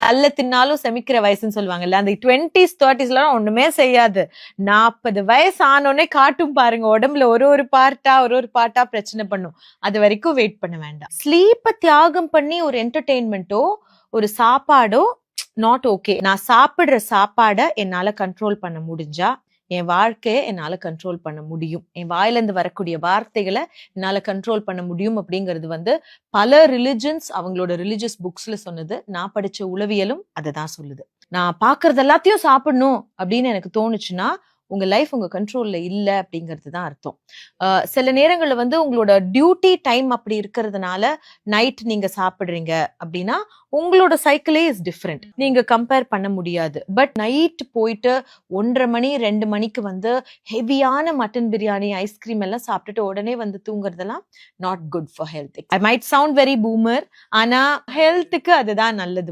அல்ல தின்னாலும் செமிக்கிற வயசுன்னு சொல்லுவாங்கல்ல, அந்த 20s 30sலாம் ஒண்ணுமே செய்யாது. 40 வயசு ஆனோடனே காட்டும் பாருங்க, உடம்புல ஒரு பார்ட்டா பிரச்சனை பண்ணும். அது வரைக்கும் வெயிட் பண்ண வேண்டாம். ஸ்லீப்ப தியாகம் பண்ணி ஒரு என்டர்டெயின்மெண்ட்டோ ஒரு சாப்பாடோ நாட் ஓகே. நான் சாப்பிடுற சாப்பாட என்னால கண்ட்ரோல் பண்ண முடிஞ்சா என் வாழ்க்கையை என்னால கண்ட்ரோல் பண்ண முடியும். என் வாயிலிருந்து வரக்கூடிய வார்த்தைகளை என்னால கண்ட்ரோல் பண்ண முடியும் அப்படிங்கிறது பல ரிலிஜன்ஸ் அவங்களோட ரிலிஜியஸ் புக்ஸ்ல சொன்னது. நான் படிச்ச உளவியலும் அதை தான் சொல்லுது. நான் பாக்குறது எல்லாத்தையும் சாப்பிடணும் அப்படின்னு எனக்கு தோணுச்சுன்னா உங்க லைஃப் உங்க கண்ட்ரோல்ல இல்ல அப்படிங்கிறது தான் அர்த்தம். சில நேரங்கள்ல உங்களோட டியூட்டி டைம் அப்படி இருக்கிறதுனால நைட் நீங்க சாப்பிடுறீங்க அப்படின்னா உங்களோட சைக்கிளே இஸ் டிஃப்ரெண்ட். நீங்க கம்பேர் பண்ண முடியாது. பட் நைட் போயிட்டு 1:30 மணி 2 மணிக்கு ஹெவியான மட்டன் பிரியாணி ஐஸ்கிரீம் எல்லாம் சாப்பிட்டுட்டு உடனே தூங்குறதெல்லாம் not good for health. I might sound very boomer, ஆனா ஹெல்த்துக்கு அதுதான் நல்லது.